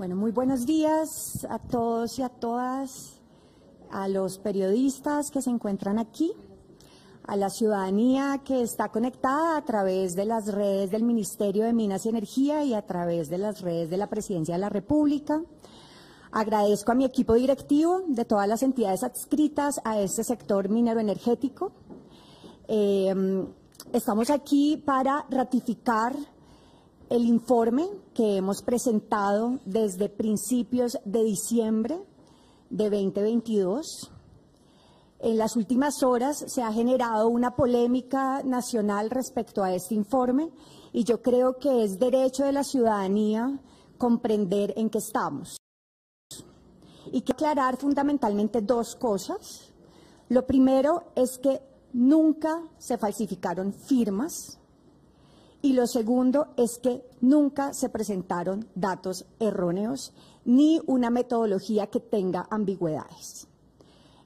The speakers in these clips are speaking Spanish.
Bueno, muy buenos días a todos y a todas, a los periodistas que se encuentran aquí, a la ciudadanía que está conectada a través de las redes del Ministerio de Minas y Energía y a través de las redes de la Presidencia de la República. Agradezco a mi equipo directivo de todas las entidades adscritas a este sector minero energético. Estamos aquí para ratificar el informe que hemos presentado desde principios de diciembre de 2022. En las últimas horas se ha generado una polémica nacional respecto a este informe y yo creo que es derecho de la ciudadanía comprender en qué estamos. Y quiero aclarar fundamentalmente dos cosas. Lo primero es que nunca se falsificaron firmas. Y lo segundo es que nunca se presentaron datos erróneos ni una metodología que tenga ambigüedades.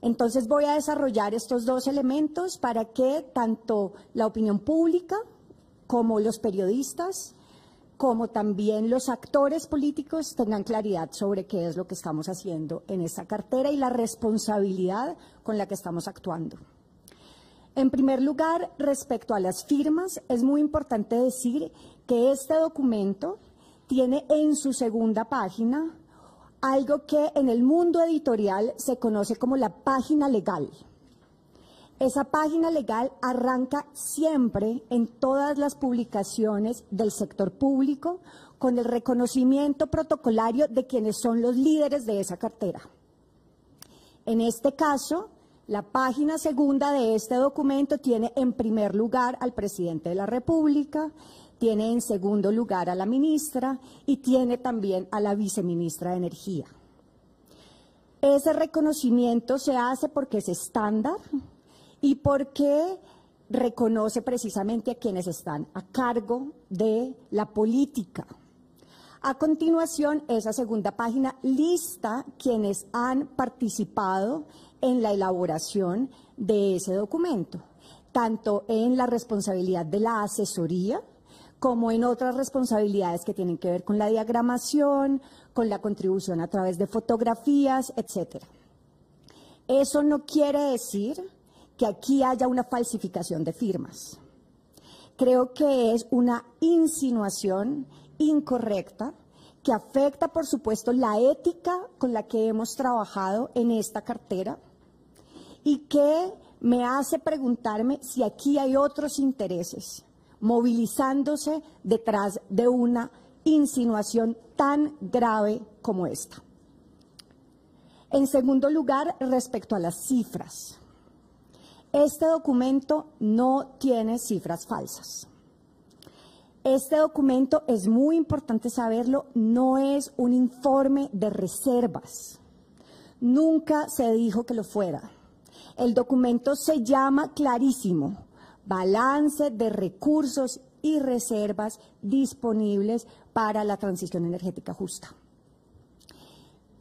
Entonces voy a desarrollar estos dos elementos para que tanto la opinión pública como los periodistas, como también los actores políticos tengan claridad sobre qué es lo que estamos haciendo en esta cartera y la responsabilidad con la que estamos actuando. En primer lugar, respecto a las firmas, es muy importante decir que este documento tiene en su segunda página algo que en el mundo editorial se conoce como la página legal. Esa página legal arranca siempre en todas las publicaciones del sector público con el reconocimiento protocolario de quienes son los líderes de esa cartera. En este caso, la página segunda de este documento tiene en primer lugar al presidente de la República, tiene en segundo lugar a la ministra y tiene también a la viceministra de Energía. Ese reconocimiento se hace porque es estándar y porque reconoce precisamente a quienes están a cargo de la política. A continuación, esa segunda página lista quienes han participado en la elaboración de ese documento, tanto en la responsabilidad de la asesoría como en otras responsabilidades que tienen que ver con la diagramación, con la contribución a través de fotografías, etcétera. Eso no quiere decir que aquí haya una falsificación de firmas. Creo que es una insinuación incorrecta que afecta, por supuesto, la ética con la que hemos trabajado en esta cartera y que me hace preguntarme si aquí hay otros intereses movilizándose detrás de una insinuación tan grave como esta. En segundo lugar, respecto a las cifras. Este documento no tiene cifras falsas. Este documento, es muy importante saberlo, no es un informe de reservas. Nunca se dijo que lo fuera. El documento se llama clarísimo, balance de recursos y reservas disponibles para la transición energética justa.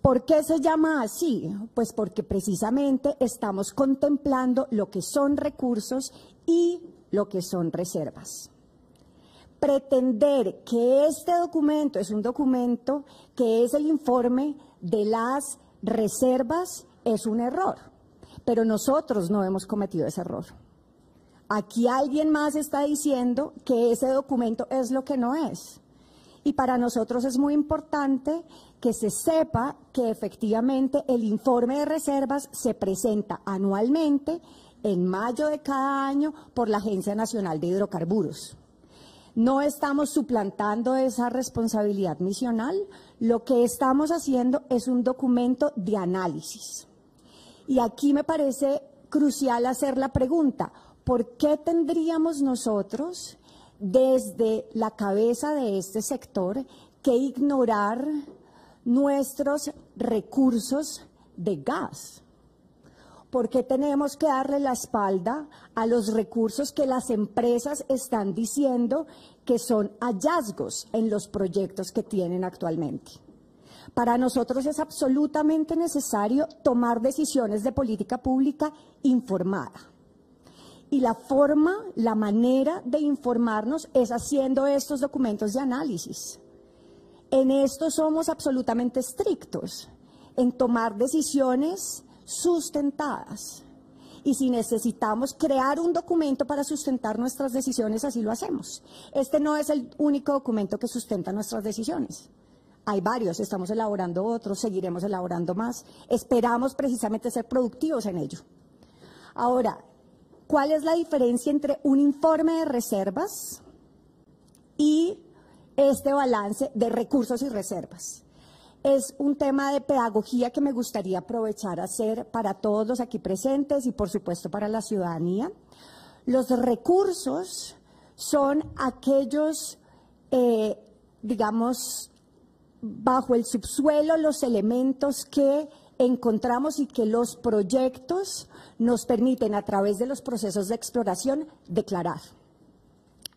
¿Por qué se llama así? Pues porque precisamente estamos contemplando lo que son recursos y lo que son reservas. Pretender que este documento es un documento que es el informe de las reservas es un error, pero nosotros no hemos cometido ese error. Aquí alguien más está diciendo que ese documento es lo que no es. Y para nosotros es muy importante que se sepa que efectivamente el informe de reservas se presenta anualmente en mayo de cada año por la Agencia Nacional de Hidrocarburos. No estamos suplantando esa responsabilidad misional, lo que estamos haciendo es un documento de análisis. Y aquí me parece crucial hacer la pregunta, ¿por qué tendríamos nosotros, desde la cabeza de este sector, que ignorar nuestros recursos de gas? ¿Por qué tenemos que darle la espalda a los recursos que las empresas están diciendo que son hallazgos en los proyectos que tienen actualmente? Para nosotros es absolutamente necesario tomar decisiones de política pública informada. Y la forma, la manera de informarnos es haciendo estos documentos de análisis. En esto somos absolutamente estrictos, en tomar decisiones sustentadas. Y si necesitamos crear un documento para sustentar nuestras decisiones, así lo hacemos. Este no es el único documento que sustenta nuestras decisiones. Hay varios, estamos elaborando otros, seguiremos elaborando más. Esperamos precisamente ser productivos en ello. Ahora, ¿cuál es la diferencia entre un informe de reservas y este balance de recursos y reservas? Es un tema de pedagogía que me gustaría aprovechar a hacer para todos los aquí presentes y, por supuesto, para la ciudadanía. Los recursos son aquellos, digamos, bajo el subsuelo, los elementos que encontramos y que los proyectos nos permiten, a través de los procesos de exploración, declarar.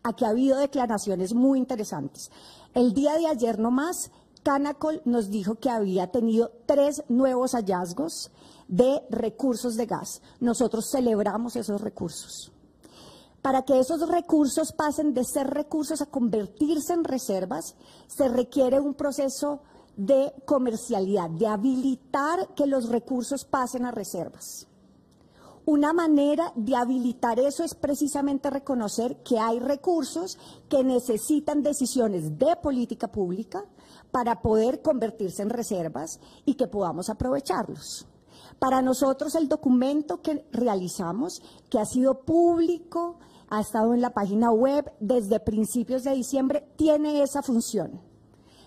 Aquí ha habido declaraciones muy interesantes. El día de ayer nomás, Canacol nos dijo que había tenido 3 nuevos hallazgos de recursos de gas. Nosotros celebramos esos recursos. Para que esos recursos pasen de ser recursos a convertirse en reservas, se requiere un proceso de comercialidad, de habilitar que los recursos pasen a reservas. Una manera de habilitar eso es precisamente reconocer que hay recursos que necesitan decisiones de política pública para poder convertirse en reservas y que podamos aprovecharlos. Para nosotros el documento que realizamos, que ha sido público, ha estado en la página web desde principios de diciembre, tiene esa función.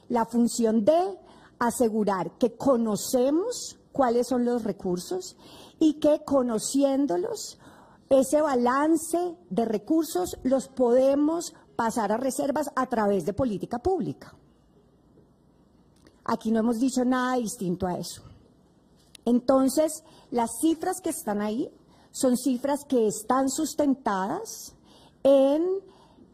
La función de asegurar que conocemos cuáles son los recursos y que, conociéndolos, ese balance de recursos los podemos pasar a reservas a través de política pública. Aquí no hemos dicho nada distinto a eso. Entonces, las cifras que están ahí son cifras que están sustentadas en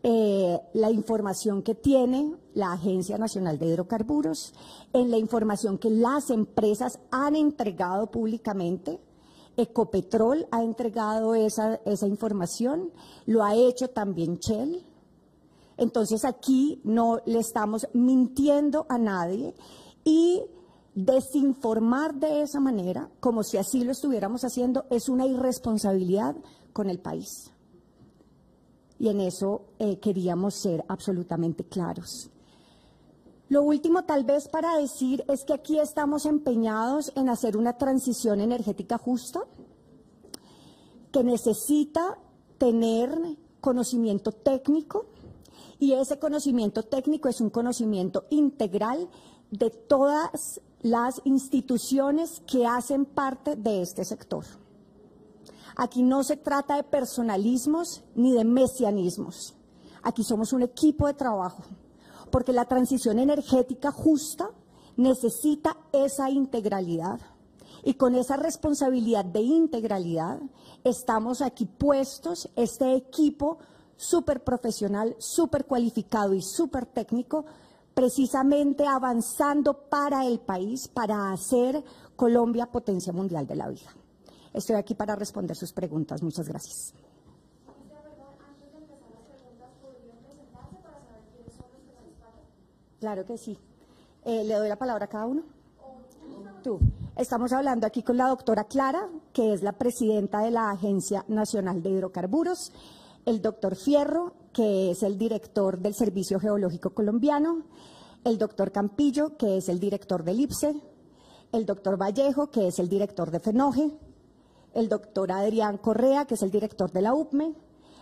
la información que tiene la Agencia Nacional de Hidrocarburos, en la información que las empresas han entregado públicamente. Ecopetrol ha entregado esa información, lo ha hecho también Shell. Entonces aquí no le estamos mintiendo a nadie, y desinformar de esa manera, como si así lo estuviéramos haciendo, es una irresponsabilidad con el país. Y en eso queríamos ser absolutamente claros. Lo último tal vez para decir es que aquí estamos empeñados en hacer una transición energética justa, que necesita tener conocimiento técnico, y ese conocimiento técnico es un conocimiento integral de todas las instituciones que hacen parte de este sector. Aquí no se trata de personalismos ni de mesianismos. Aquí somos un equipo de trabajo, porque la transición energética justa necesita esa integralidad. Y con esa responsabilidad de integralidad estamos aquí puestos, este equipo súper profesional, súper cualificado y súper técnico, precisamente avanzando para el país, para hacer Colombia potencia mundial de la vida. Estoy aquí para responder sus preguntas. Muchas gracias. Claro que sí. ¿Le doy la palabra a cada uno? Tú. Estamos hablando aquí con la doctora Clara, que es la presidenta de la Agencia Nacional de Hidrocarburos, el doctor Fierro, que es el director del Servicio Geológico Colombiano, el doctor Campillo, que es el director del IPSE, el doctor Vallejo, que es el director de FENOGE, el doctor Adrián Correa, que es el director de la UPME,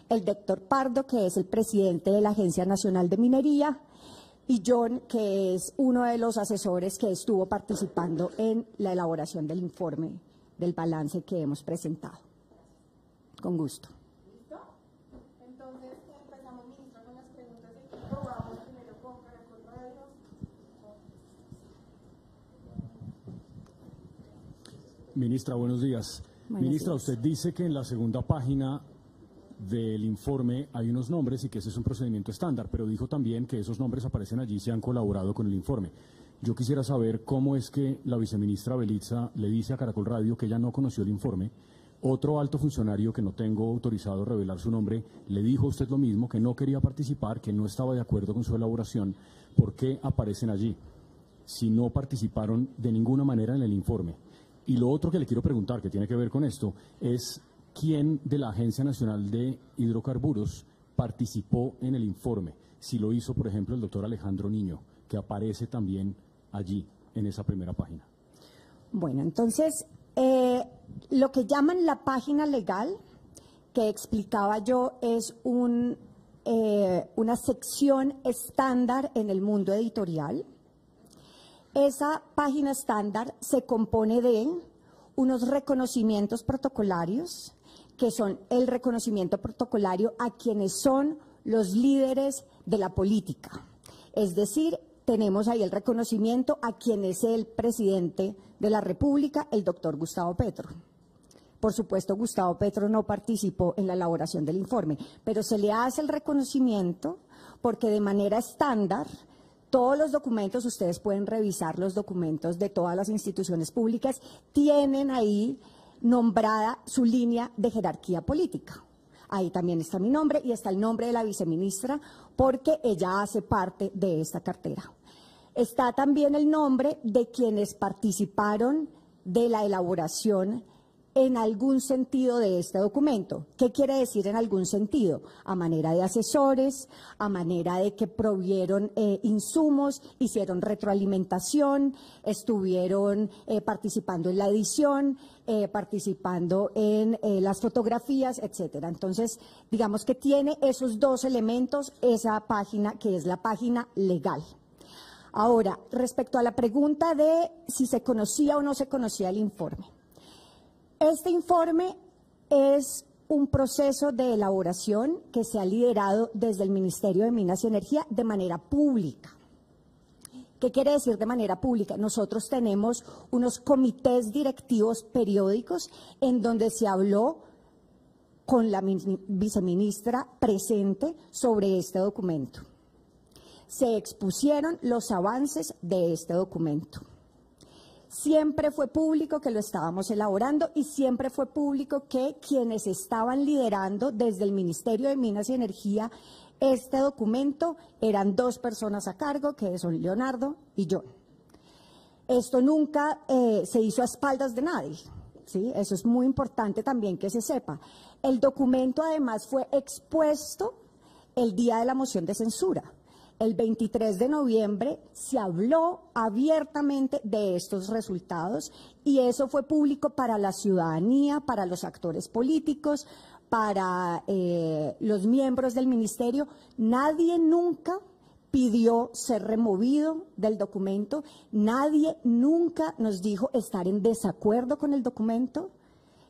el doctor Pardo, que es el presidente de la Agencia Nacional de Minería, y John, que es uno de los asesores que estuvo participando en la elaboración del informe del balance que hemos presentado. Con gusto. ¿Listo? Entonces, empezamos, ministra, con las preguntas de equipo. Vamos primero con Caracol Radio. Ministra, buenos días. Ministra, usted dice que en la segunda página del informe hay unos nombres y que ese es un procedimiento estándar, pero dijo también que esos nombres aparecen allí y se han colaborado con el informe. Yo quisiera saber cómo es que la viceministra Belitza le dice a Caracol Radio que ella no conoció el informe, Otro alto funcionario que no tengo autorizado a revelar su nombre le dijo a usted lo mismo, que no quería participar, que no estaba de acuerdo con su elaboración. ¿Por qué aparecen allí si no participaron de ninguna manera en el informe? Y lo otro que le quiero preguntar, que tiene que ver con esto, es quién de la Agencia Nacional de Hidrocarburos participó en el informe. Si lo hizo, por ejemplo, el doctor Alejandro Niño, que aparece también allí, en esa primera página. Bueno, entonces, lo que llaman la página legal, que explicaba yo, es una sección estándar en el mundo editorial. Esa página estándar se compone de unos reconocimientos protocolarios, que son el reconocimiento protocolario a quienes son los líderes de la política. Es decir, tenemos ahí el reconocimiento a quien es el presidente de la República, el doctor Gustavo Petro. Por supuesto, Gustavo Petro no participó en la elaboración del informe, pero se le hace el reconocimiento porque de manera estándar todos los documentos, ustedes pueden revisar los documentos de todas las instituciones públicas, tienen ahí nombrada su línea de jerarquía política. Ahí también está mi nombre y está el nombre de la viceministra porque ella hace parte de esta cartera. Está también el nombre de quienes participaron de la elaboración en algún sentido de este documento. ¿Qué quiere decir en algún sentido? A manera de asesores, a manera de que provieron insumos, hicieron retroalimentación, estuvieron participando en la edición, participando en las fotografías, etcétera. Entonces, digamos que tiene esos dos elementos esa página, que es la página legal. Ahora, respecto a la pregunta de si se conocía o no se conocía el informe. Este informe es un proceso de elaboración que se ha liderado desde el Ministerio de Minas y Energía de manera pública. ¿Qué quiere decir de manera pública? Nosotros tenemos unos comités directivos periódicos en donde se habló con la viceministra presente sobre este documento. Se expusieron los avances de este documento. Siempre fue público que lo estábamos elaborando y siempre fue público que quienes estaban liderando desde el Ministerio de Minas y Energía este documento eran dos personas a cargo, que son Leonardo y yo. Esto nunca se hizo a espaldas de nadie, ¿sí? Eso es muy importante también que se sepa. El documento además fue expuesto el día de la moción de censura. El 23 de noviembre se habló abiertamente de estos resultados y eso fue público para la ciudadanía, para los actores políticos, para los miembros del ministerio. Nadie nunca pidió ser removido del documento, nadie nunca nos dijo estar en desacuerdo con el documento.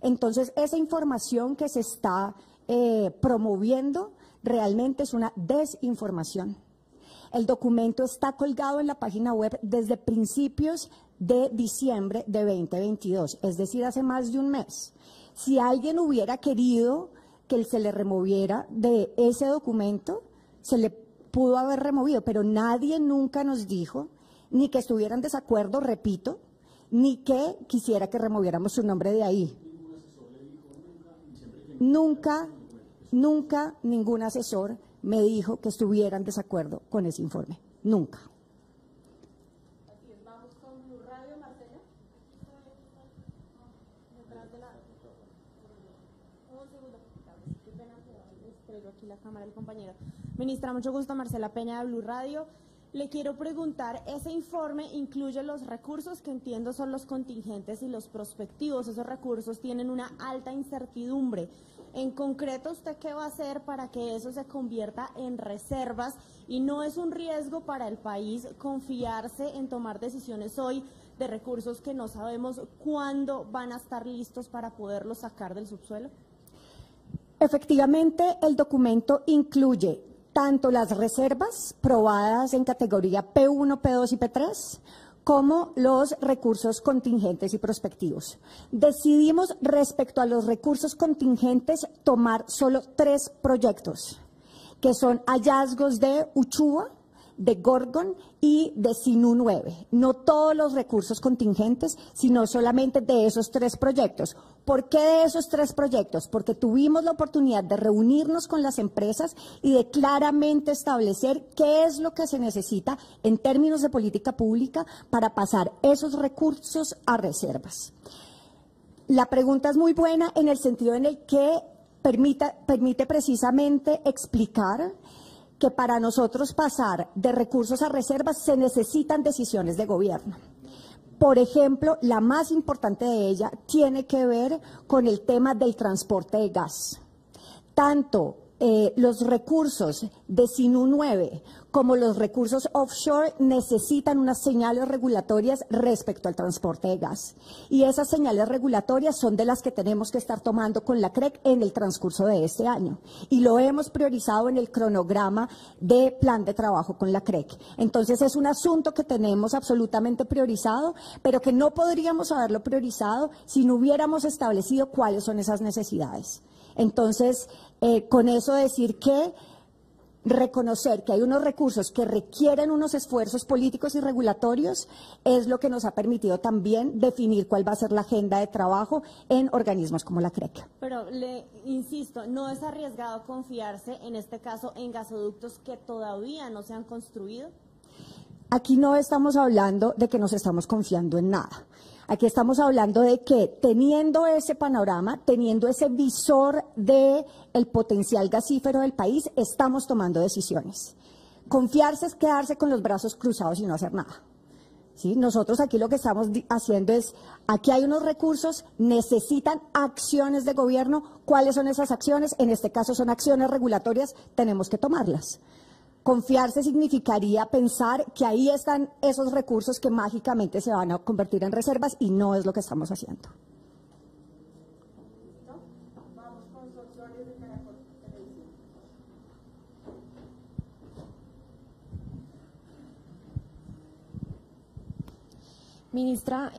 Entonces, esa información que se está promoviendo realmente es una desinformación. El documento está colgado en la página web desde principios de diciembre de 2022, es decir, hace más de un mes. Si alguien hubiera querido que se le removiera de ese documento, se le pudo haber removido, pero nadie nunca nos dijo ni que estuviera en desacuerdo, repito, ni que quisiera que removiéramos su nombre de ahí. Nunca ningún asesor me dijo que estuviera en desacuerdo con ese informe. Nunca. Así es, vamos con Blue Radio, Marcela. Detrás de la... Un segundo. Qué pena que les traigo aquí la cámara del compañero. Ministra, mucho gusto, Marcela Peña de Blue Radio. Le quiero preguntar, ese informe incluye los recursos que entiendo son los contingentes y los prospectivos. Esos recursos tienen una alta incertidumbre. En concreto, ¿usted qué va a hacer para que eso se convierta en reservas? Y no es un riesgo para el país confiarse en tomar decisiones hoy de recursos que no sabemos cuándo van a estar listos para poderlos sacar del subsuelo. Efectivamente, el documento incluye tanto las reservas probadas en categoría P1, P2 y P3, como los recursos contingentes y prospectivos. Decidimos respecto a los recursos contingentes tomar solo 3 proyectos, que son hallazgos de Uchua, de Gorgon y de Sinú 9. No todos los recursos contingentes, sino solamente de esos 3 proyectos. ¿Por qué de esos 3 proyectos? Porque tuvimos la oportunidad de reunirnos con las empresas y de claramente establecer qué es lo que se necesita en términos de política pública para pasar esos recursos a reservas. La pregunta es muy buena en el sentido en el que permite precisamente explicar que para nosotros pasar de recursos a reservas se necesitan decisiones de gobierno. Por ejemplo, la más importante de ella tiene que ver con el tema del transporte de gas. Tanto los recursos de Sinú 9 como los recursos offshore necesitan unas señales regulatorias respecto al transporte de gas. Y esas señales regulatorias son de las que tenemos que estar tomando con la CREC en el transcurso de este año. Y lo hemos priorizado en el cronograma de plan de trabajo con la CREC. Entonces es un asunto que tenemos absolutamente priorizado, pero que no podríamos haberlo priorizado si no hubiéramos establecido cuáles son esas necesidades. Entonces, con eso decir que reconocer que hay unos recursos que requieren unos esfuerzos políticos y regulatorios es lo que nos ha permitido también definir cuál va a ser la agenda de trabajo en organismos como la CREC. Pero le insisto, ¿no es arriesgado confiarse en este caso en gasoductos que todavía no se han construido? Aquí no estamos hablando de que nos estamos confiando en nada. Aquí estamos hablando de que teniendo ese panorama, teniendo ese visor del potencial gasífero del país, estamos tomando decisiones. Confiarse es quedarse con los brazos cruzados y no hacer nada. ¿Sí? Nosotros aquí lo que estamos haciendo es, aquí hay unos recursos, necesitan acciones de gobierno. ¿Cuáles son esas acciones? En este caso son acciones regulatorias, tenemos que tomarlas. Confiarse significaría pensar que ahí están esos recursos que mágicamente se van a convertir en reservas y no es lo que estamos haciendo. Ministra,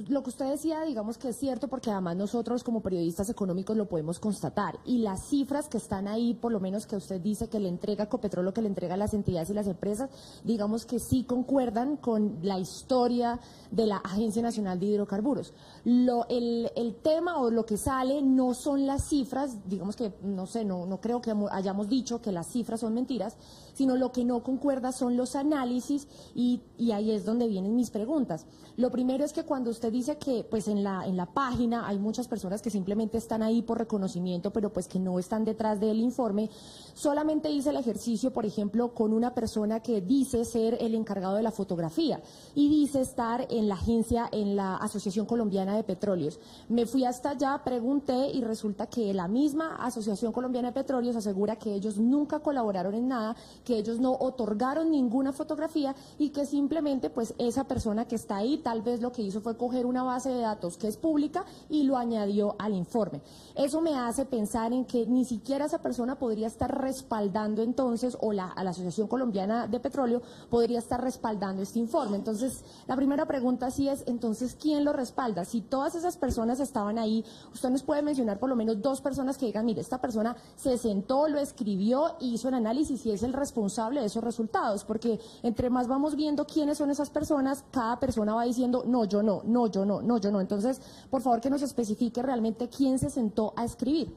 lo que usted decía, digamos que es cierto, porque además nosotros como periodistas económicos lo podemos constatar, y las cifras que están ahí, por lo menos que usted dice que le entrega Ecopetrol, que le entrega a las entidades y las empresas, digamos que sí concuerdan con la historia de la Agencia Nacional de Hidrocarburos. El tema o lo que sale no son las cifras, digamos que, no sé, no creo que hayamos dicho que las cifras son mentiras, sino lo que no concuerda son los análisis, y ahí es donde vienen mis preguntas. Lo primero es que cuando usted dice que pues en la página hay muchas personas que simplemente están ahí por reconocimiento, pero pues que no están detrás del informe, solamente hice el ejercicio, por ejemplo, con una persona que dice ser el encargado de la fotografía y dice estar en la agencia, en la Asociación Colombiana de Petróleos. Me fui hasta allá, pregunté y resulta que la misma Asociación Colombiana de Petróleos asegura que ellos nunca colaboraron en nada, que ellos no otorgaron ninguna fotografía y que simplemente pues esa persona que está ahí tal vez lo que hizo fue coger una base de datos que es pública y lo añadió al informe. Eso me hace pensar en que ni siquiera esa persona podría estar respaldando entonces, o a la Asociación Colombiana de Petróleo podría estar respaldando este informe. Entonces, la primera pregunta sí es, entonces, ¿quién lo respalda? Si todas esas personas estaban ahí, usted nos puede mencionar por lo menos 2 personas que digan, mire, esta persona se sentó, lo escribió, hizo el análisis y es el responsable de esos resultados, porque entre más vamos viendo quiénes son esas personas, cada persona va diciendo, no, yo no, no, yo no, no, yo no. Entonces, por favor, que nos especifique realmente quién se sentó a escribir.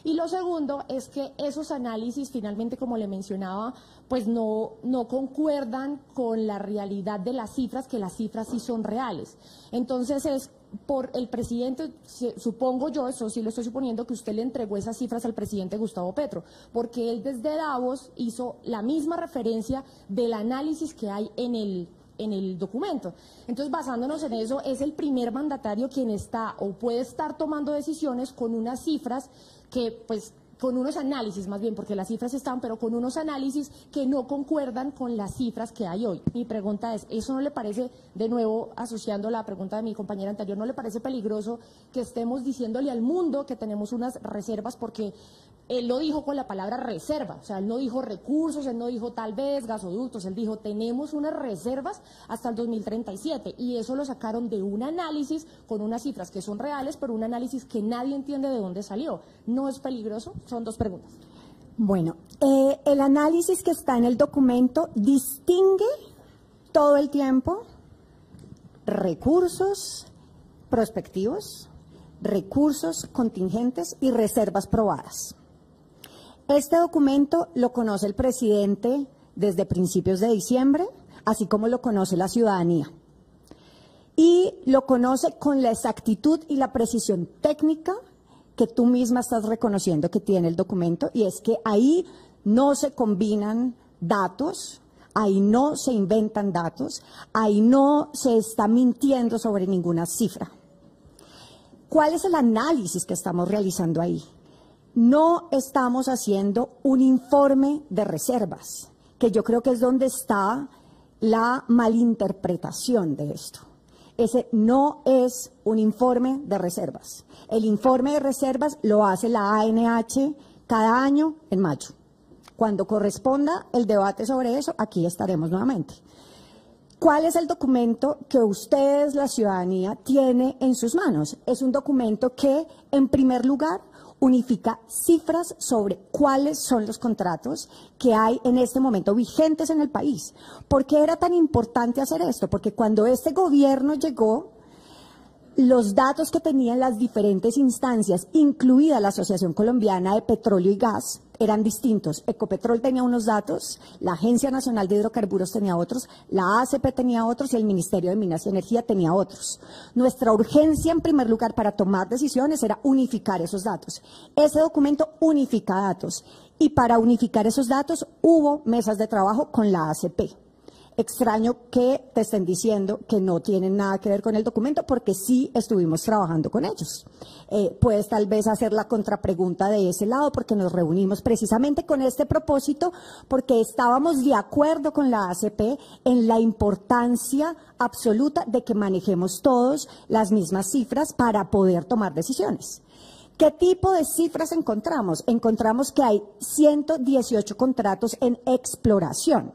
Y lo segundo es que esos análisis, finalmente, como le mencionaba, pues no concuerdan con la realidad de las cifras, que las cifras sí son reales. Entonces es por el presidente, supongo yo, eso sí lo estoy suponiendo, que usted le entregó esas cifras al presidente Gustavo Petro, porque él desde Davos hizo la misma referencia del análisis que hay en el documento. Entonces, basándonos en eso, es el primer mandatario quien está o puede estar tomando decisiones con unas cifras que, pues, con unos análisis más bien, porque las cifras están, pero con unos análisis que no concuerdan con las cifras que hay hoy. Mi pregunta es, ¿eso no le parece, de nuevo, asociando la pregunta de mi compañera anterior, no le parece peligroso que estemos diciéndole al mundo que tenemos unas reservas? Porque él lo dijo con la palabra reserva, o sea, él no dijo recursos, él no dijo tal vez gasoductos, él dijo tenemos unas reservas hasta el 2037, y eso lo sacaron de un análisis con unas cifras que son reales, pero un análisis que nadie entiende de dónde salió. ¿No es peligroso? Son 2 preguntas. Bueno, el análisis que está en el documento distingue todo el tiempo recursos prospectivos, recursos contingentes y reservas probadas. Este documento lo conoce el presidente desde principios de diciembre, así como lo conoce la ciudadanía. Y lo conoce con la exactitud y la precisión técnica que tú misma estás reconociendo que tiene el documento, y es que ahí no se combinan datos, ahí no se inventan datos, ahí no se está mintiendo sobre ninguna cifra. ¿Cuál es el análisis que estamos realizando ahí? No estamos haciendo un informe de reservas, que yo creo que es donde está la malinterpretación de esto. Ese no es un informe de reservas. El informe de reservas lo hace la ANH cada año en mayo. Cuando corresponda el debate sobre eso, aquí estaremos nuevamente. ¿Cuál es el documento que ustedes, la ciudadanía, tiene en sus manos? Es un documento que, en primer lugar, unifica cifras sobre cuáles son los contratos que hay en este momento vigentes en el país. ¿Por qué era tan importante hacer esto? Porque cuando este gobierno llegó, los datos que tenían las diferentes instancias, incluida la Asociación Colombiana de Petróleo y Gas, eran distintos. Ecopetrol tenía unos datos, la Agencia Nacional de Hidrocarburos tenía otros, la ACP tenía otros y el Ministerio de Minas y Energía tenía otros. Nuestra urgencia, en primer lugar, para tomar decisiones era unificar esos datos. Ese documento unifica datos y para unificar esos datos hubo mesas de trabajo con la ACP. Extraño que te estén diciendo que no tienen nada que ver con el documento, porque sí estuvimos trabajando con ellos. Puedes tal vez hacer la contrapregunta de ese lado, porque nos reunimos precisamente con este propósito, porque estábamos de acuerdo con la ACP en la importancia absoluta de que manejemos todos las mismas cifras para poder tomar decisiones. ¿Qué tipo de cifras encontramos? Encontramos que hay 118 contratos en exploración.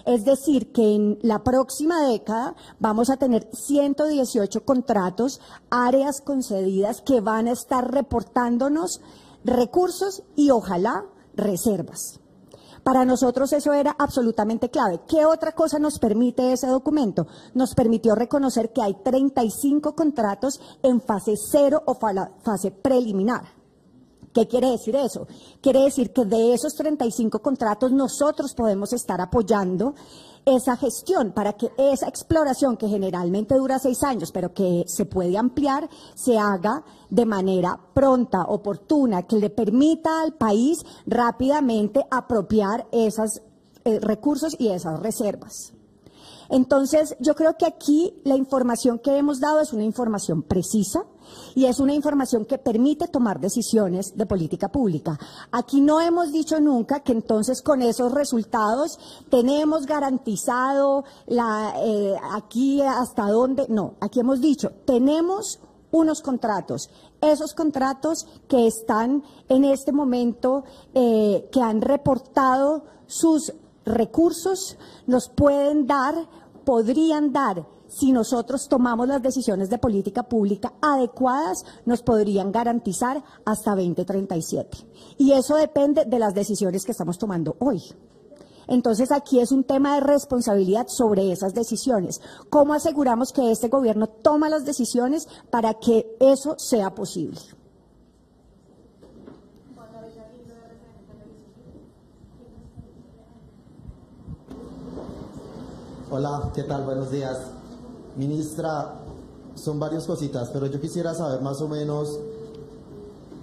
Es decir, que en la próxima década vamos a tener 118 contratos, áreas concedidas que van a estar reportándonos recursos y ojalá reservas. Para nosotros eso era absolutamente clave. ¿Qué otra cosa nos permite ese documento? Nos permitió reconocer que hay 35 contratos en fase 0 o fase preliminar. ¿Qué quiere decir eso? Quiere decir que de esos 35 contratos nosotros podemos estar apoyando esa gestión para que esa exploración, que generalmente dura 6 años, pero que se puede ampliar, se haga de manera pronta, oportuna, que le permita al país rápidamente apropiar esos recursos y esas reservas. Entonces, yo creo que aquí la información que hemos dado es una información precisa y es una información que permite tomar decisiones de política pública. Aquí no hemos dicho nunca que entonces con esos resultados tenemos garantizado aquí hasta dónde. No, aquí hemos dicho, tenemos unos contratos, esos contratos que están en este momento, que han reportado sus recursos, nos podrían dar, si nosotros tomamos las decisiones de política pública adecuadas, nos podrían garantizar hasta 2037. Y eso depende de las decisiones que estamos tomando hoy. Entonces aquí es un tema de responsabilidad sobre esas decisiones. ¿Cómo aseguramos que este gobierno toma las decisiones para que eso sea posible? Hola, ¿qué tal? Buenos días. Ministra, son varias cositas, pero yo quisiera saber más o menos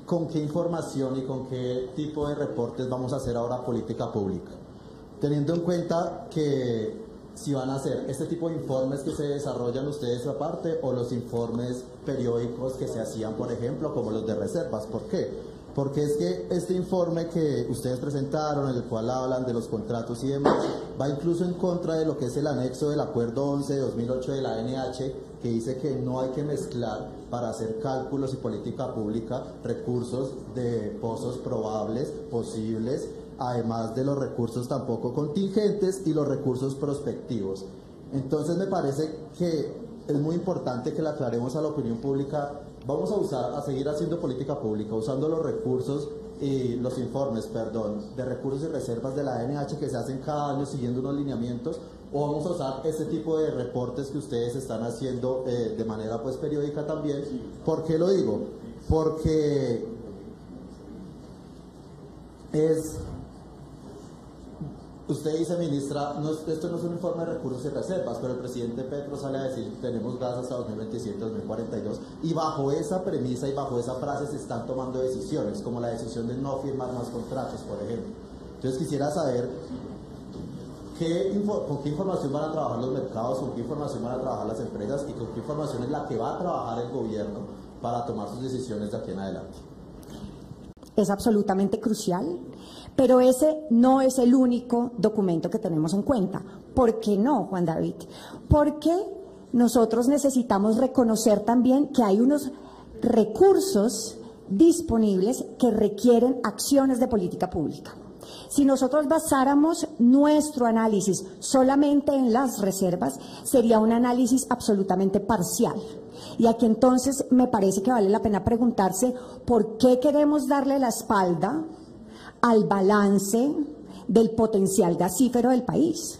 con qué información y con qué tipo de reportes vamos a hacer ahora política pública. Teniendo en cuenta que si van a hacer este tipo de informes que se desarrollan ustedes aparte o los informes periódicos que se hacían, por ejemplo, como los de reservas. ¿Por qué? Porque es que este informe que ustedes presentaron, en el cual hablan de los contratos y demás, va incluso en contra de lo que es el anexo del Acuerdo 11 de 2008 de la ANH, que dice que no hay que mezclar para hacer cálculos y política pública recursos de pozos probables, posibles, además de los recursos tampoco contingentes y los recursos prospectivos. Entonces me parece que es muy importante que le aclaremos a la opinión pública. Vamos a seguir haciendo política pública, usando los recursos los informes, de recursos y reservas de la ANH que se hacen cada año siguiendo unos lineamientos, o vamos a usar este tipo de reportes que ustedes están haciendo de manera pues periódica también? ¿Por qué lo digo? Porque usted dice, ministra, esto no es un informe de recursos y reservas, pero el presidente Petro sale a decir tenemos gas hasta 2027-2042, y bajo esa premisa y bajo esa frase se están tomando decisiones, como la decisión de no firmar más contratos, por ejemplo. Entonces quisiera saber con qué información van a trabajar los mercados, con qué información van a trabajar las empresas y con qué información es la que va a trabajar el gobierno para tomar sus decisiones de aquí en adelante. Es absolutamente crucial, pero ese no es el único documento que tenemos en cuenta. ¿Por qué no, Juan David? Porque nosotros necesitamos reconocer también que hay unos recursos disponibles que requieren acciones de política pública. Si nosotros basáramos nuestro análisis solamente en las reservas, sería un análisis absolutamente parcial. Y aquí entonces me parece que vale la pena preguntarse por qué queremos darle la espalda al balance del potencial gasífero del país.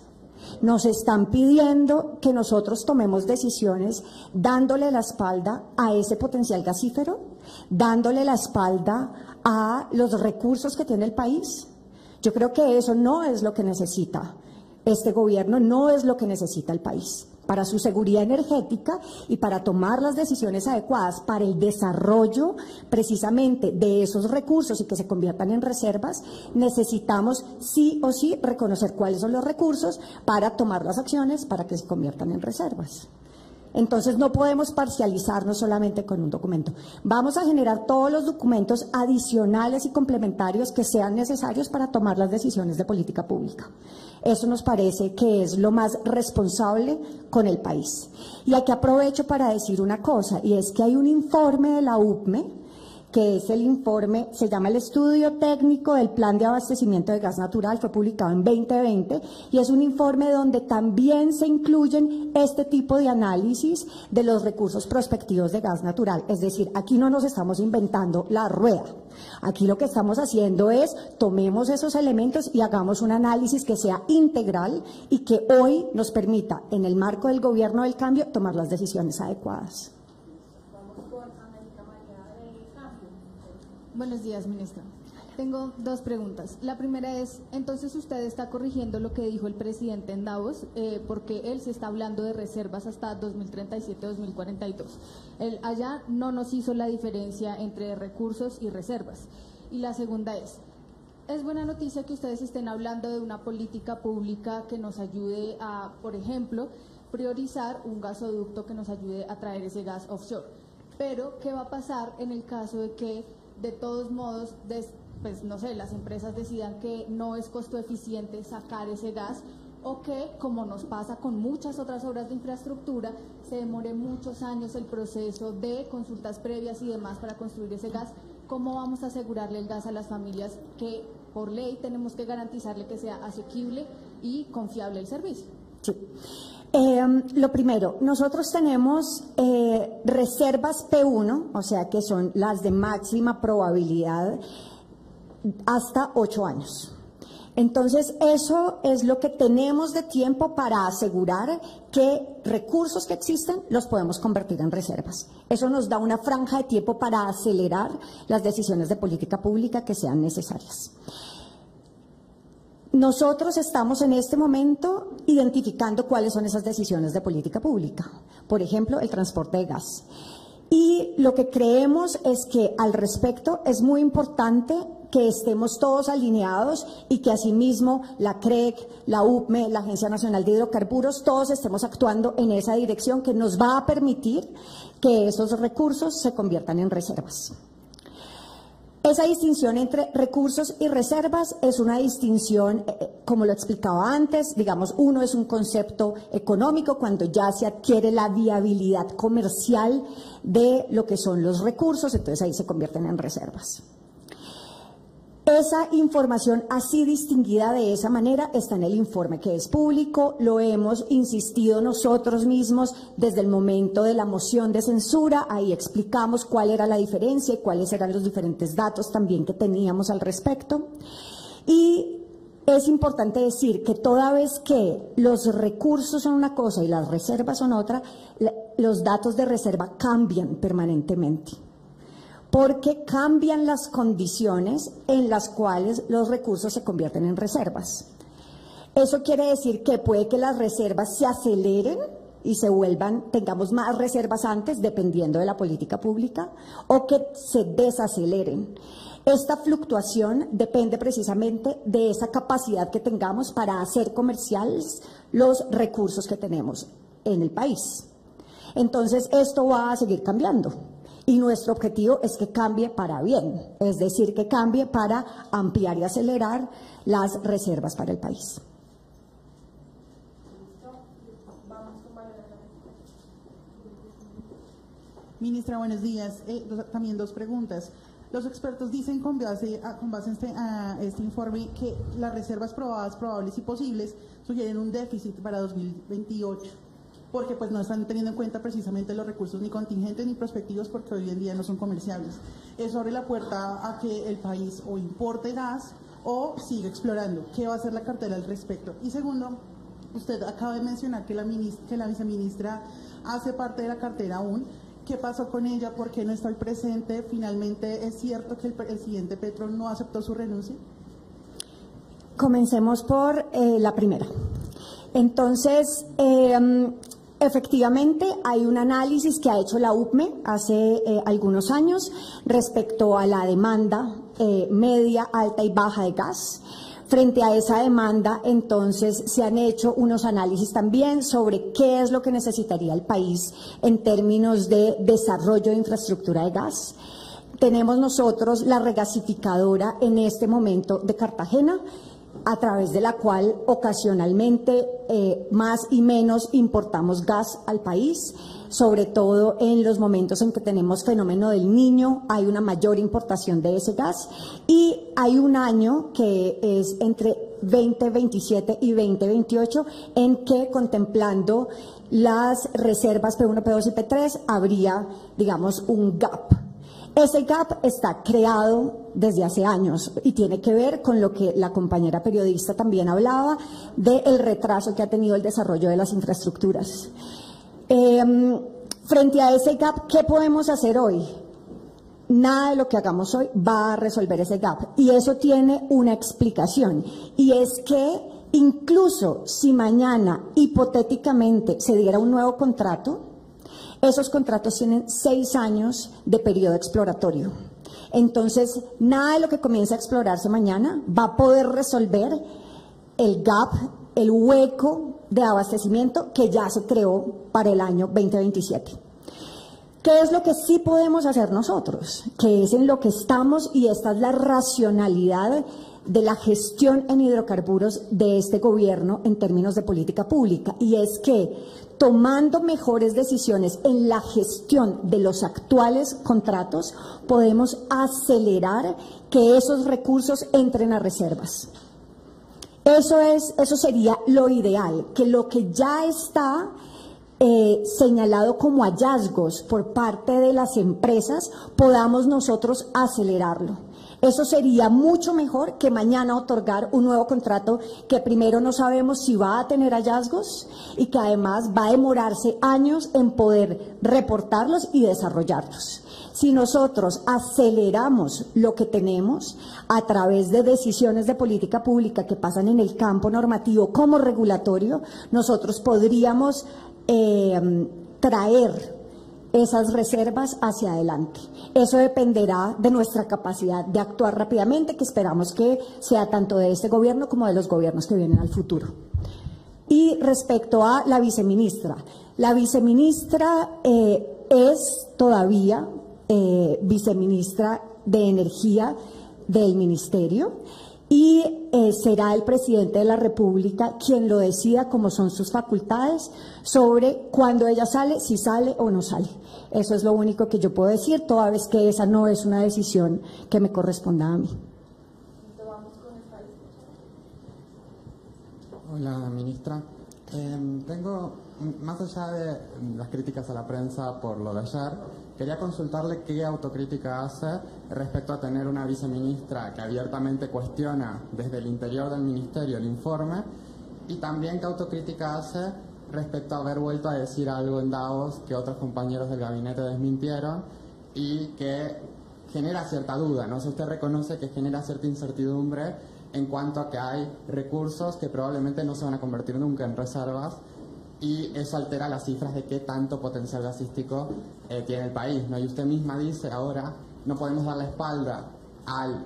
Nos están pidiendo que nosotros tomemos decisiones dándole la espalda a ese potencial gasífero, dándole la espalda a los recursos que tiene el país. Yo creo que eso no es lo que necesita este gobierno, no es lo que necesita el país. Para su seguridad energética y para tomar las decisiones adecuadas para el desarrollo precisamente de esos recursos y que se conviertan en reservas, necesitamos sí o sí reconocer cuáles son los recursos para tomar las acciones para que se conviertan en reservas. Entonces no podemos parcializarnos solamente con un documento. Vamos a generar todos los documentos adicionales y complementarios que sean necesarios para tomar las decisiones de política pública. Eso nos parece que es lo más responsable con el país. Y aquí aprovecho para decir una cosa, y es que hay un informe de la UPME, que es el informe, se llama el Estudio Técnico del Plan de Abastecimiento de Gas Natural, fue publicado en 2020, y es un informe donde también se incluyen este tipo de análisis de los recursos prospectivos de gas natural. Es decir, aquí no nos estamos inventando la rueda. Aquí lo que estamos haciendo es tomemos esos elementos y hagamos un análisis que sea integral y que hoy nos permita, en el marco del gobierno del cambio, tomar las decisiones adecuadas. Buenos días, ministra. Tengo dos preguntas. La primera es, entonces usted está corrigiendo lo que dijo el presidente en Davos, porque él se está hablando de reservas hasta 2037-2042. Él allá no nos hizo la diferencia entre recursos y reservas. Y la segunda es buena noticia que ustedes estén hablando de una política pública que nos ayude a, por ejemplo, priorizar un gasoducto que nos ayude a traer ese gas offshore. Pero, ¿qué va a pasar en el caso de que de todos modos, pues no sé, las empresas decidan que no es costo eficiente sacar ese gas, o que, como nos pasa con muchas otras obras de infraestructura, se demore muchos años el proceso de consultas previas y demás para construir ese gas? ¿Cómo vamos a asegurarle el gas a las familias que por ley tenemos que garantizarle que sea asequible y confiable el servicio? Sí. Lo primero, nosotros tenemos reservas P1, o sea que son las de máxima probabilidad, hasta 8 años. Entonces, eso es lo que tenemos de tiempo para asegurar que recursos que existen los podemos convertir en reservas. Eso nos da una franja de tiempo para acelerar las decisiones de política pública que sean necesarias. Nosotros estamos en este momento identificando cuáles son esas decisiones de política pública. Por ejemplo, el transporte de gas. Y lo que creemos es que al respecto es muy importante que estemos todos alineados y que asimismo la CREC, la UPME, la Agencia Nacional de Hidrocarburos, todos estemos actuando en esa dirección que nos va a permitir que esos recursos se conviertan en reservas. Esa distinción entre recursos y reservas es una distinción, como lo explicaba antes, digamos, uno es un concepto económico cuando ya se adquiere la viabilidad comercial de lo que son los recursos, entonces ahí se convierten en reservas. Esa información así distinguida de esa manera está en el informe, que es público. Lo hemos insistido nosotros mismos desde el momento de la moción de censura. Ahí explicamos cuál era la diferencia y cuáles eran los diferentes datos también que teníamos al respecto. Y es importante decir que toda vez que los recursos son una cosa y las reservas son otra, los datos de reserva cambian permanentemente, porque cambian las condiciones en las cuales los recursos se convierten en reservas. Eso quiere decir que puede que las reservas se aceleren y se vuelvan, tengamos más reservas antes, dependiendo de la política pública, o que se desaceleren. Esta fluctuación depende precisamente de esa capacidad que tengamos para hacer comerciales los recursos que tenemos en el país. Entonces, esto va a seguir cambiando. Y nuestro objetivo es que cambie para bien, es decir, que cambie para ampliar y acelerar las reservas para el país. Ministra, buenos días. También dos preguntas. Los expertos dicen con base a este informe que las reservas probadas, probables y posibles sugieren un déficit para 2028. Porque pues no están teniendo en cuenta precisamente los recursos ni contingentes ni prospectivos, porque hoy en día no son comerciables. Eso abre la puerta a que el país o importe gas o siga explorando. ¿Qué va a hacer la cartera al respecto? Y segundo, usted acaba de mencionar que la viceministra hace parte de la cartera aún. ¿Qué pasó con ella? ¿Por qué no está hoy presente? ¿Finalmente es cierto que el presidente Petro no aceptó su renuncia? Comencemos por la primera. Entonces, efectivamente, hay un análisis que ha hecho la UPME hace algunos años respecto a la demanda media, alta y baja de gas. Frente a esa demanda, entonces, se han hecho unos análisis también sobre qué es lo que necesitaría el país en términos de desarrollo de infraestructura de gas. Tenemos nosotros la regasificadora en este momento de Cartagena, a través de la cual ocasionalmente más y menos importamos gas al país, sobre todo en los momentos en que tenemos fenómeno del Niño, hay una mayor importación de ese gas, y hay un año que es entre 2027 y 2028 en que, contemplando las reservas P1, P2 y P3, habría, digamos, un gap. Ese gap está creado desde hace años y tiene que ver con lo que la compañera periodista también hablaba, del retraso que ha tenido el desarrollo de las infraestructuras. Frente a ese gap, ¿qué podemos hacer hoy? Nada de lo que hagamos hoy va a resolver ese gap, y eso tiene una explicación, y es que incluso si mañana hipotéticamente se diera un nuevo contrato, esos contratos tienen 6 años de periodo exploratorio. Entonces, nada de lo que comience a explorarse mañana va a poder resolver el gap, el hueco de abastecimiento que ya se creó para el año 2027. ¿Qué es lo que sí podemos hacer nosotros? Que es en lo que estamos, y esta es la racionalidad de la gestión en hidrocarburos de este gobierno en términos de política pública, y es que tomando mejores decisiones en la gestión de los actuales contratos, podemos acelerar que esos recursos entren a reservas. Eso sería lo ideal, que lo que ya está señalado como hallazgos por parte de las empresas, podamos nosotros acelerarlo. Eso sería mucho mejor que mañana otorgar un nuevo contrato que primero no sabemos si va a tener hallazgos y que además va a demorarse años en poder reportarlos y desarrollarlos. Si nosotros aceleramos lo que tenemos a través de decisiones de política pública que pasan en el campo normativo como regulatorio, nosotros podríamos traer esas reservas hacia adelante. Eso dependerá de nuestra capacidad de actuar rápidamente, que esperamos que sea tanto de este gobierno como de los gobiernos que vienen al futuro. Y respecto a la viceministra es todavía viceministra de Energía del Ministerio, y será el presidente de la República quien lo decida, como son sus facultades, sobre cuándo ella sale, si sale o no sale. Eso es lo único que yo puedo decir, toda vez que esa no es una decisión que me corresponda a mí. Hola, ministra. Tengo, más allá de las críticas a la prensa por lo de ayer, quería consultarle qué autocrítica hace respecto a tener una viceministra que abiertamente cuestiona desde el interior del ministerio el informe, y también qué autocrítica hace respecto a haber vuelto a decir algo en Davos que otros compañeros del gabinete desmintieron y que genera cierta duda, ¿no? Si usted reconoce que genera cierta incertidumbre en cuanto a que hay recursos que probablemente no se van a convertir nunca en reservas, y eso altera las cifras de qué tanto potencial gasístico tiene el país, ¿no? Y usted misma dice ahora, no podemos dar la espalda al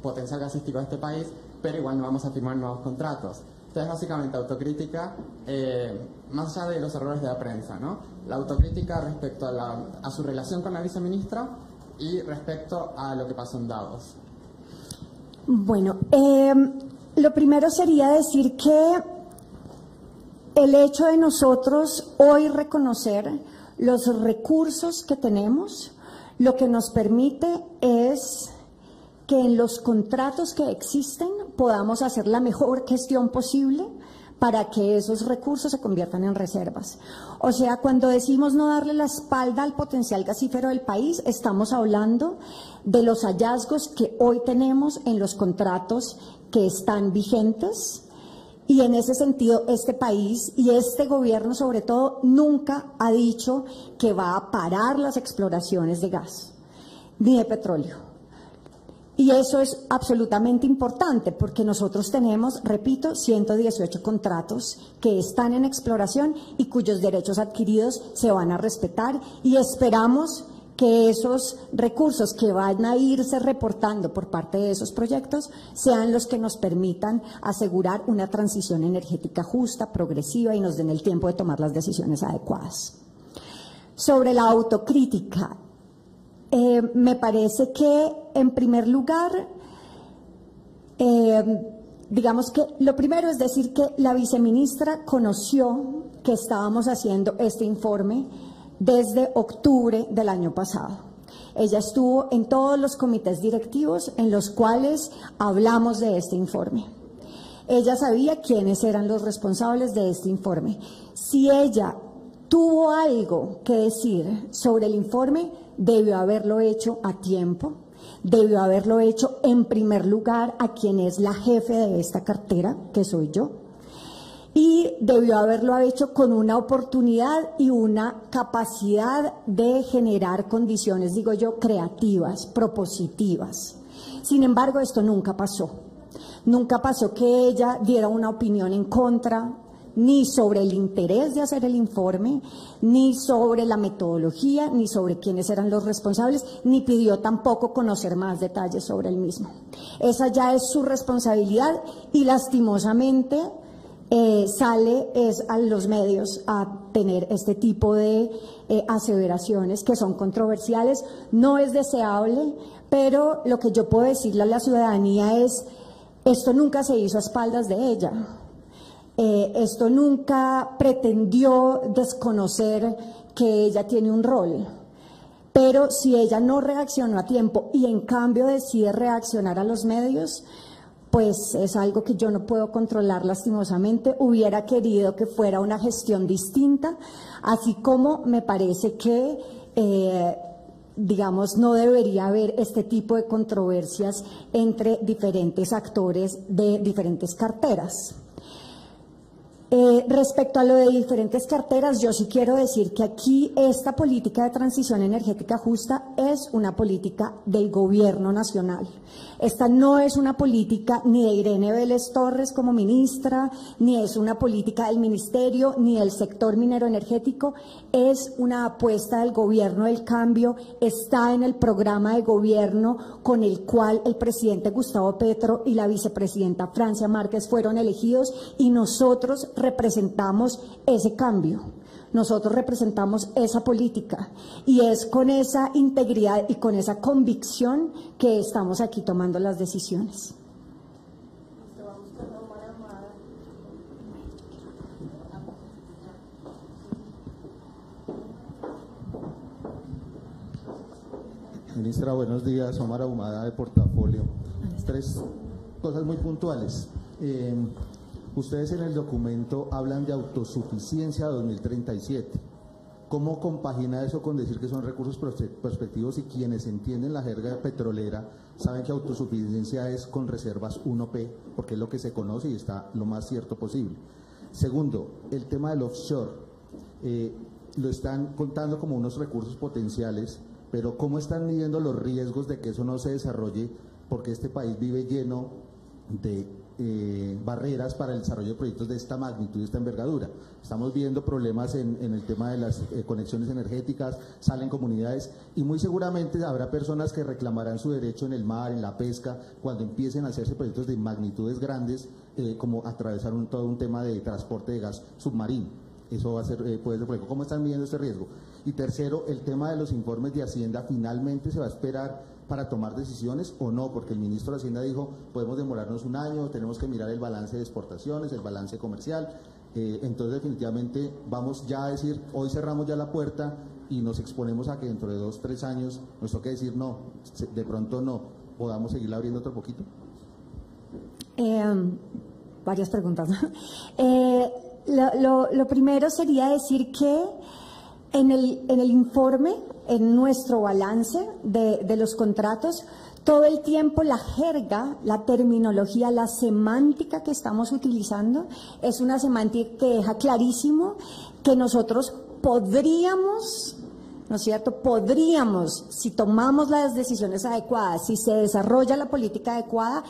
potencial gasístico de este país, pero igual no vamos a firmar nuevos contratos. Entonces, básicamente, autocrítica, más allá de los errores de la prensa, ¿no? La autocrítica respecto a su relación con la viceministra y respecto a lo que pasó en Davos. Bueno, lo primero sería decir que el hecho de nosotros hoy reconocer los recursos que tenemos, lo que nos permite es que en los contratos que existen podamos hacer la mejor gestión posible para que esos recursos se conviertan en reservas. O sea, cuando decimos no darle la espalda al potencial gasífero del país, estamos hablando de los hallazgos que hoy tenemos en los contratos que están vigentes, y en ese sentido este país y este gobierno sobre todo nunca ha dicho que va a parar las exploraciones de gas ni de petróleo. Y eso es absolutamente importante porque nosotros tenemos, repito, 118 contratos que están en exploración y cuyos derechos adquiridos se van a respetar, y esperamos que esos recursos que van a irse reportando por parte de esos proyectos sean los que nos permitan asegurar una transición energética justa, progresiva, y nos den el tiempo de tomar las decisiones adecuadas. Sobre la autocrítica, me parece que, en primer lugar, digamos que lo primero es decir que la viceministra conoció que estábamos haciendo este informe desde octubre del año pasado. Ella estuvo en todos los comités directivos en los cuales hablamos de este informe. Ella sabía quiénes eran los responsables de este informe. Si ella tuvo algo que decir sobre el informe, debió haberlo hecho a tiempo, debió haberlo hecho en primer lugar a quien es la jefe de esta cartera, que soy yo, y debió haberlo hecho con una oportunidad y una capacidad de generar condiciones, digo yo, creativas, propositivas. Sin embargo, esto nunca pasó. Nunca pasó que ella diera una opinión en contra, ni sobre el interés de hacer el informe, ni sobre la metodología, ni sobre quiénes eran los responsables, ni pidió tampoco conocer más detalles sobre el mismo. Esa ya es su responsabilidad y lastimosamente sale a los medios a tener este tipo de aseveraciones que son controversiales. No es deseable, pero lo que yo puedo decirle a la ciudadanía es: esto nunca se hizo a espaldas de ella. Esto nunca pretendió desconocer que ella tiene un rol, pero si ella no reaccionó a tiempo y en cambio decide reaccionar a los medios, pues es algo que yo no puedo controlar, lastimosamente. Hubiera querido que fuera una gestión distinta, así como me parece que digamos, no debería haber este tipo de controversias entre diferentes actores de diferentes carteras. Respecto a lo de diferentes carteras, yo sí quiero decir que aquí esta política de transición energética justa es una política del Gobierno Nacional. Esta no es una política ni de Irene Vélez Torres como ministra, ni es una política del Ministerio, ni del sector minero energético. Es una apuesta del Gobierno del Cambio, está en el programa de gobierno con el cual el presidente Gustavo Petro y la vicepresidenta Francia Márquez fueron elegidos, y nosotros representamos ese cambio, nosotros representamos esa política, y es con esa integridad y con esa convicción que estamos aquí tomando las decisiones. Ministra, buenos días. Omar Ahumada, de Portafolio. cosas muy puntuales. Ustedes en el documento hablan de autosuficiencia 2037. ¿Cómo compagina eso con decir que son recursos prospectivos y quienes entienden la jerga petrolera saben que autosuficiencia es con reservas 1P, porque es lo que se conoce y está lo más cierto posible? Segundo, el tema del offshore, lo están contando como unos recursos potenciales, pero ¿cómo están midiendo los riesgos de que eso no se desarrolle? Porque este país vive lleno de barreras para el desarrollo de proyectos de esta magnitud y esta envergadura. Estamos viendo problemas en el tema de las conexiones energéticas, salen comunidades y muy seguramente habrá personas que reclamarán su derecho en el mar, en la pesca, cuando empiecen a hacerse proyectos de magnitudes grandes, como atravesar todo un tema de transporte de gas submarino. Eso va a ser, puede ser problema. ¿Cómo están midiendo este riesgo? Y tercero, el tema de los informes de Hacienda, ¿finalmente se va a esperar para tomar decisiones o no? Porque el ministro de Hacienda dijo, podemos demorarnos un año, tenemos que mirar el balance de exportaciones, el balance comercial. Entonces, definitivamente, vamos ya a decir, hoy cerramos ya la puerta y nos exponemos a que dentro de 2 o 3 años nos toque decir no, de pronto no, podamos seguirla abriendo otro poquito. Varias preguntas. Lo primero sería decir que en el informe, en nuestro balance de los contratos, todo el tiempo la jerga, la terminología, la semántica que estamos utilizando es una semántica que deja clarísimo que nosotros podríamos, ¿no es cierto? Podríamos, si tomamos las decisiones adecuadas, si se desarrolla la política adecuada,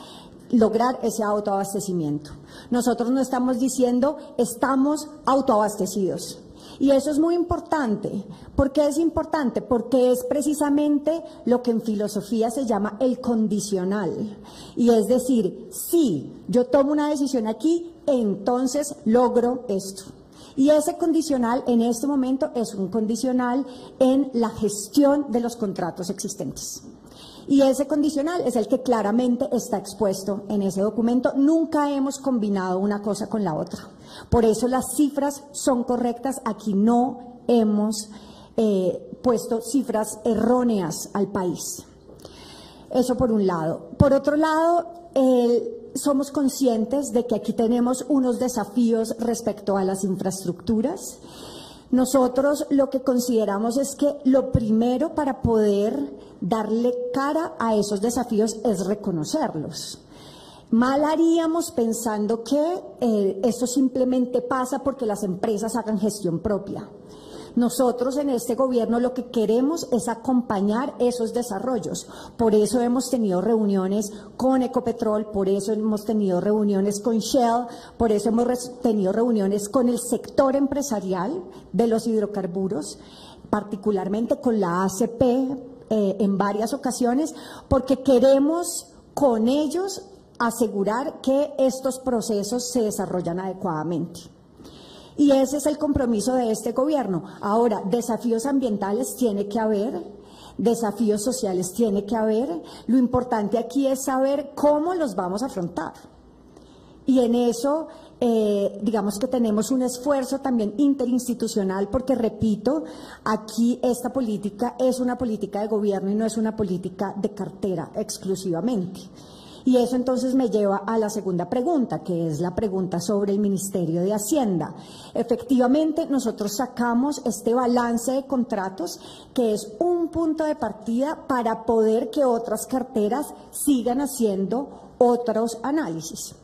lograr ese autoabastecimiento. Nosotros no estamos diciendo estamos autoabastecidos. Y eso es muy importante. ¿Por qué es importante? Porque es precisamente lo que en filosofía se llama el condicional. Y es decir, si yo tomo una decisión aquí, entonces logro esto. Y ese condicional en este momento es un condicional en la gestión de los contratos existentes. Y ese condicional es el que claramente está expuesto en ese documento. Nunca hemos combinado una cosa con la otra. Por eso las cifras son correctas. Aquí no hemos puesto cifras erróneas al país. Eso por un lado. Por otro lado, somos conscientes de que aquí tenemos unos desafíos respecto a las infraestructuras. Nosotros lo que consideramos es que lo primero para poder darle cara a esos desafíos es reconocerlos. Mal haríamos pensando que esto simplemente pasa porque las empresas hagan gestión propia. Nosotros en este gobierno lo que queremos es acompañar esos desarrollos. Por eso hemos tenido reuniones con Ecopetrol, por eso hemos tenido reuniones con Shell, por eso hemos tenido reuniones con el sector empresarial de los hidrocarburos, particularmente con la ACP en varias ocasiones, porque queremos con ellos asegurar que estos procesos se desarrollan adecuadamente. Y ese es el compromiso de este gobierno. Ahora, desafíos ambientales tiene que haber, desafíos sociales tiene que haber. Lo importante aquí es saber cómo los vamos a afrontar. Y en eso, digamos que tenemos un esfuerzo también interinstitucional, porque repito, aquí esta política es una política de gobierno y no es una política de cartera exclusivamente. Y eso entonces me lleva a la segunda pregunta, que es la pregunta sobre el Ministerio de Hacienda. Efectivamente, nosotros sacamos este balance de contratos, que es un punto de partida para poder que otras carteras sigan haciendo otros análisis.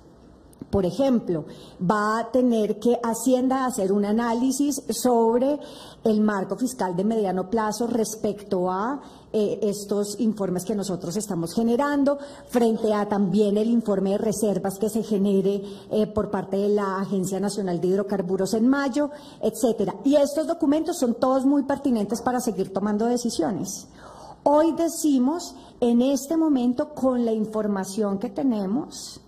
Por ejemplo, va a tener que Hacienda hacer un análisis sobre el marco fiscal de mediano plazo respecto a estos informes que nosotros estamos generando, frente a también el informe de reservas que se genere por parte de la Agencia Nacional de Hidrocarburos en mayo, etcétera. Y estos documentos son todos muy pertinentes para seguir tomando decisiones. Hoy decimos, en este momento, con la información que tenemos,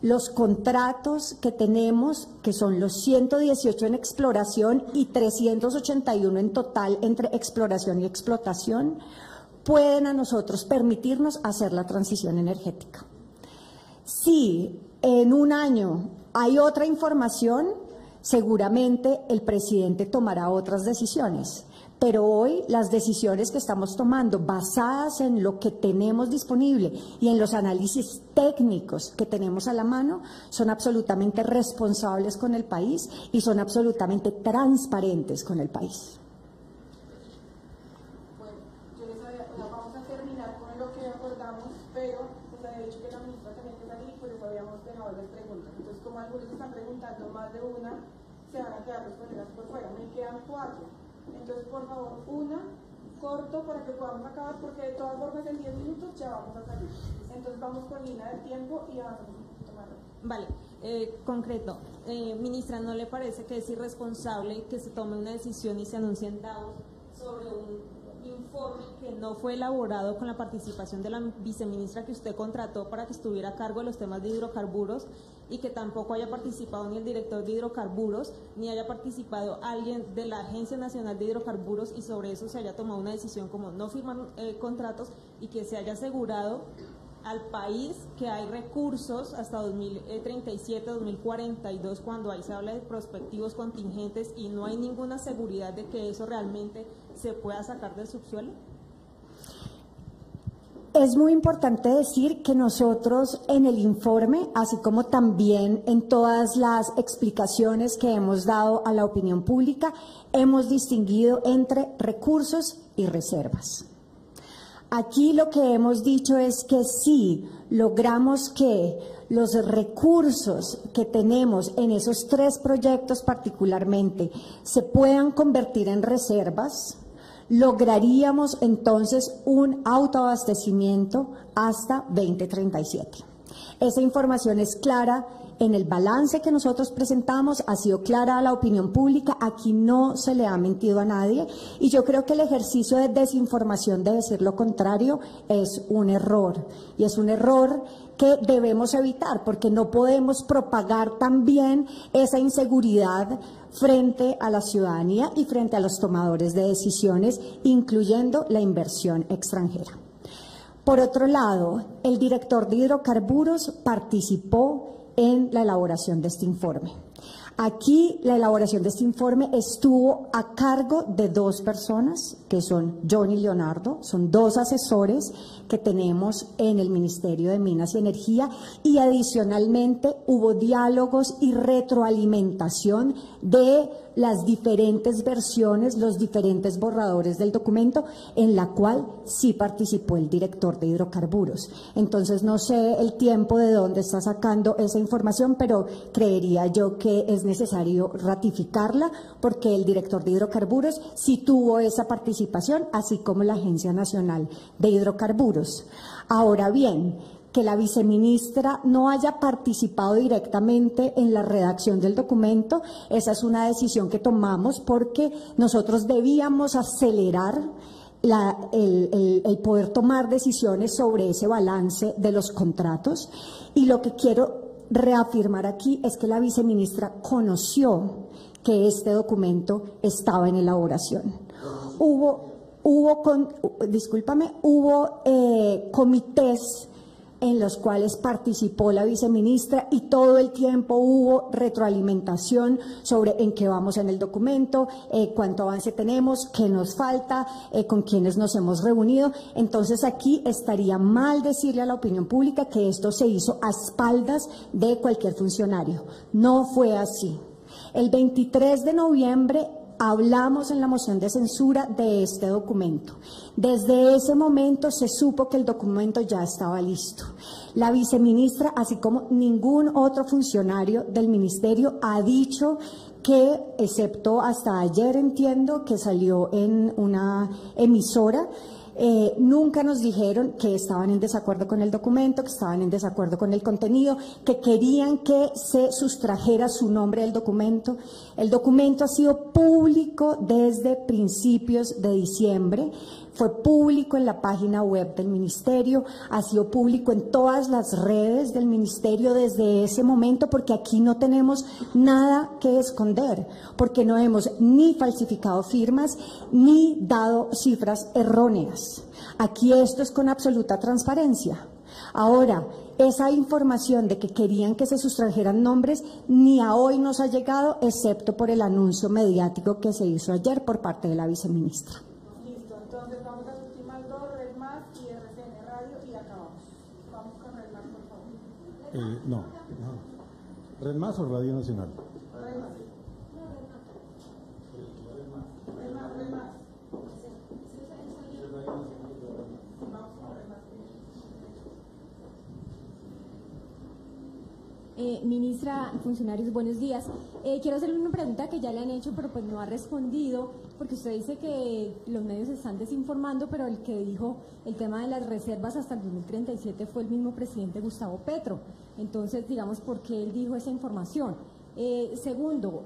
los contratos que tenemos, que son los 118 en exploración y 381 en total entre exploración y explotación, pueden a nosotros permitirnos hacer la transición energética. Si en un año hay otra información, seguramente el presidente tomará otras decisiones, Pero hoy las decisiones que estamos tomando basadas en lo que tenemos disponible y en los análisis técnicos que tenemos a la mano son absolutamente responsables con el país y son absolutamente transparentes con el país. Bueno, yo les había, vamos a terminar con lo que acordamos, pero pues había dicho que la ministra tenía que salir y por eso habíamos dejado las preguntas. Entonces, como algunos están preguntando más de una, se van a quedar respondidas por fuera. Me quedan 4. Entonces, por favor, una, corto para que podamos acabar, porque de todas formas en 10 minutos ya vamos a salir. Entonces vamos con línea de tiempo y avanzamos un poquito más rápido. Vale, concreto. Ministra, ¿no le parece que es irresponsable que se tome una decisión y se anuncie en Davos sobre un informe que no fue elaborado con la participación de la viceministra que usted contrató para que estuviera a cargo de los temas de hidrocarburos y que tampoco haya participado ni el director de hidrocarburos ni haya participado alguien de la Agencia Nacional de Hidrocarburos y sobre eso se haya tomado una decisión como no firmar contratos y que se haya asegurado al país que hay recursos hasta 2037, 2042, cuando ahí se habla de prospectivos contingentes y no hay ninguna seguridad de que eso realmente se pueda sacar del subsuelo? Es muy importante decir que nosotros en el informe, así como también en todas las explicaciones que hemos dado a la opinión pública, hemos distinguido entre recursos y reservas. Aquí lo que hemos dicho es que si logramos que los recursos que tenemos en esos 3 proyectos particularmente se puedan convertir en reservas, lograríamos entonces un autoabastecimiento hasta 2037. Esa información es clara en el balance que nosotros presentamos, ha sido clara a la opinión pública, aquí no se le ha mentido a nadie y yo creo que el ejercicio de desinformación de decir lo contrario es un error y es un error que debemos evitar porque no podemos propagar también esa inseguridad frente a la ciudadanía y frente a los tomadores de decisiones, incluyendo la inversión extranjera. Por otro lado, el director de hidrocarburos participó en la elaboración de este informe. Aquí la elaboración de este informe estuvo a cargo de 2 personas, que son John y Leonardo, son 2 asesores que tenemos en el Ministerio de Minas y Energía y adicionalmente hubo diálogos y retroalimentación de las diferentes versiones, los diferentes borradores del documento en la cual sí participó el director de hidrocarburos. Entonces no sé el tiempo de dónde está sacando esa información, pero creería yo que es necesario ratificarla porque el director de hidrocarburos sí tuvo esa participación, así como la Agencia Nacional de Hidrocarburos. Ahora bien, que la viceministra no haya participado directamente en la redacción del documento, esa es una decisión que tomamos porque nosotros debíamos acelerar el poder tomar decisiones sobre ese balance de los contratos y lo que quiero reafirmar aquí es que la viceministra conoció que este documento estaba en elaboración. Hubo comités en los cuales participó la viceministra y todo el tiempo hubo retroalimentación sobre en qué vamos en el documento, cuánto avance tenemos, qué nos falta, con quiénes nos hemos reunido. Entonces aquí estaría mal decirle a la opinión pública que esto se hizo a espaldas de cualquier funcionario. No fue así. El 23 de noviembre hablamos en la moción de censura de este documento. Desde ese momento se supo que el documento ya estaba listo. La viceministra, así como ningún otro funcionario del ministerio, ha dicho que, excepto hasta ayer entiendo que salió en una emisora, nunca nos dijeron que estaban en desacuerdo con el documento, que estaban en desacuerdo con el contenido, que querían que se sustrajera su nombre del documento. El documento ha sido público desde principios de diciembre, fue público en la página web del ministerio, ha sido público en todas las redes del ministerio desde ese momento, porque aquí no tenemos nada que esconder, porque no hemos ni falsificado firmas ni dado cifras erróneas. Aquí esto es con absoluta transparencia. Ahora, esa información de que querían que se sustrajeran nombres ni a hoy nos ha llegado, excepto por el anuncio mediático que se hizo ayer por parte de la viceministra. Listo, entonces vamos a las últimas dos, Red Más y RCN Radio, y acabamos. Vamos con Red Más, por favor. No. ¿Red Más o Radio Nacional? Red Más. Red Más. Ministra, funcionarios, buenos días. Quiero hacerle una pregunta que ya le han hecho, pero pues no ha respondido, porque usted dice que los medios están desinformando, pero el que dijo el tema de las reservas hasta el 2037 fue el mismo presidente Gustavo Petro. Entonces, digamos, ¿por qué él dijo esa información? Segundo,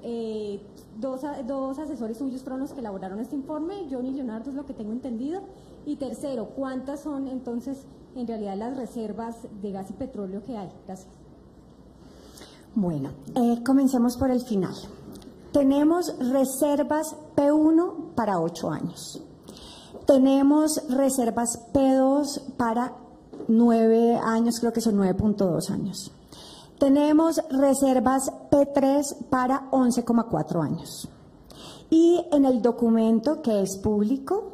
dos asesores suyos fueron los que elaboraron este informe, Johnny y Leonardo, es lo que tengo entendido. Y tercero, ¿cuántas son entonces en realidad las reservas de gas y petróleo que hay? Gracias. Bueno, comencemos por el final. Tenemos reservas P1 para 8 años. Tenemos reservas P2 para 9 años, creo que son 9.2 años. Tenemos reservas P3 para 11,4 años. Y en el documento que es público,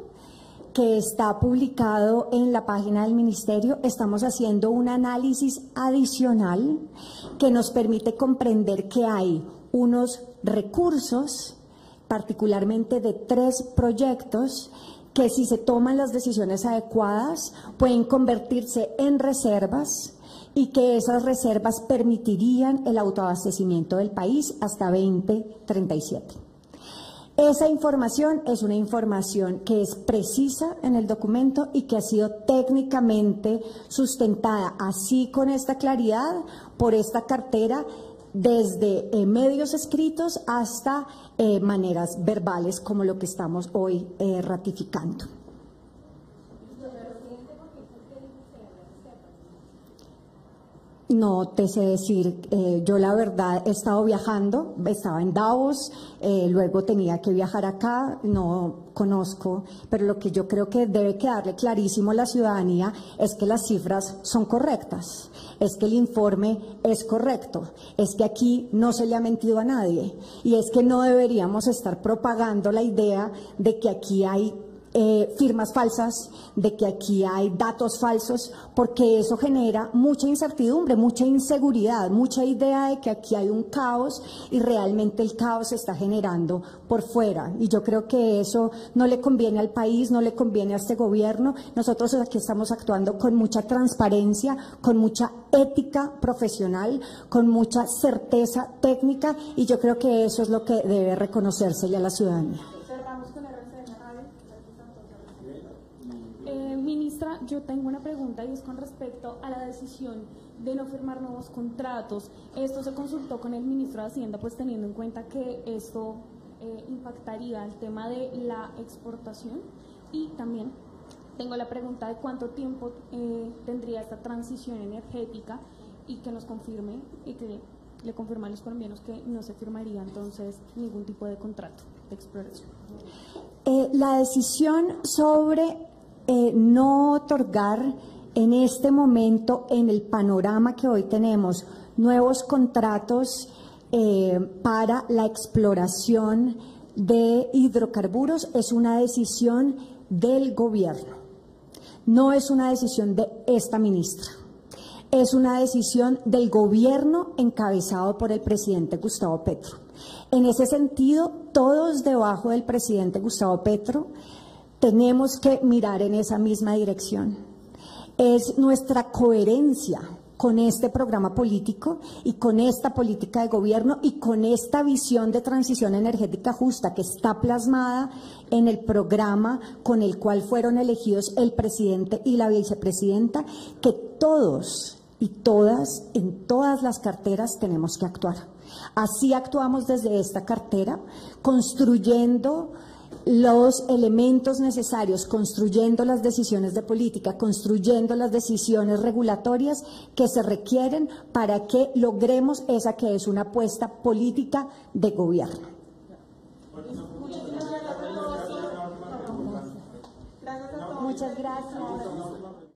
que está publicado en la página del Ministerio, estamos haciendo un análisis adicional que nos permite comprender que hay unos recursos, particularmente de 3 proyectos, que si se toman las decisiones adecuadas pueden convertirse en reservas y que esas reservas permitirían el autoabastecimiento del país hasta 2037. Esa información es una información que es precisa en el documento y que ha sido técnicamente sustentada, así con esta claridad, por esta cartera, desde medios escritos hasta maneras verbales, como lo que estamos hoy ratificando. No te sé decir, yo la verdad he estado viajando, estaba en Davos, luego tenía que viajar acá, no conozco, pero lo que yo creo que debe quedarle clarísimo a la ciudadanía es que las cifras son correctas, es que el informe es correcto, es que aquí no se le ha mentido a nadie y es que no deberíamos estar propagando la idea de que aquí hay firmas falsas, de que aquí hay datos falsos, porque eso genera mucha incertidumbre, mucha inseguridad, mucha idea de que aquí hay un caos y realmente el caos se está generando por fuera. Y yo creo que eso no le conviene al país, no le conviene a este gobierno. Nosotros aquí estamos actuando con mucha transparencia, con mucha ética profesional, con mucha certeza técnica y yo creo que eso es lo que debe reconocerse a la ciudadanía. Ministra, yo tengo una pregunta y es con respecto a la decisión de no firmar nuevos contratos. Esto se consultó con el ministro de Hacienda, pues teniendo en cuenta que esto impactaría el tema de la exportación, y también tengo la pregunta de cuánto tiempo tendría esta transición energética y que nos confirme y que le confirma a los colombianos que no se firmaría entonces ningún tipo de contrato de exploración. La decisión sobre no otorgar en este momento, en el panorama que hoy tenemos, nuevos contratos para la exploración de hidrocarburos es una decisión del gobierno, no es una decisión de esta ministra, es una decisión del gobierno encabezado por el presidente Gustavo Petro. En ese sentido, todos debajo del presidente Gustavo Petro tenemos que mirar en esa misma dirección. Es nuestra coherencia con este programa político y con esta política de gobierno y con esta visión de transición energética justa que está plasmada en el programa con el cual fueron elegidos el presidente y la vicepresidenta, que todos y todas, en todas las carteras tenemos que actuar. Así actuamos desde esta cartera, construyendo los elementos necesarios, construyendo las decisiones de política, construyendo las decisiones regulatorias que se requieren para que logremos esa que es una apuesta política de gobierno. Muchas gracias.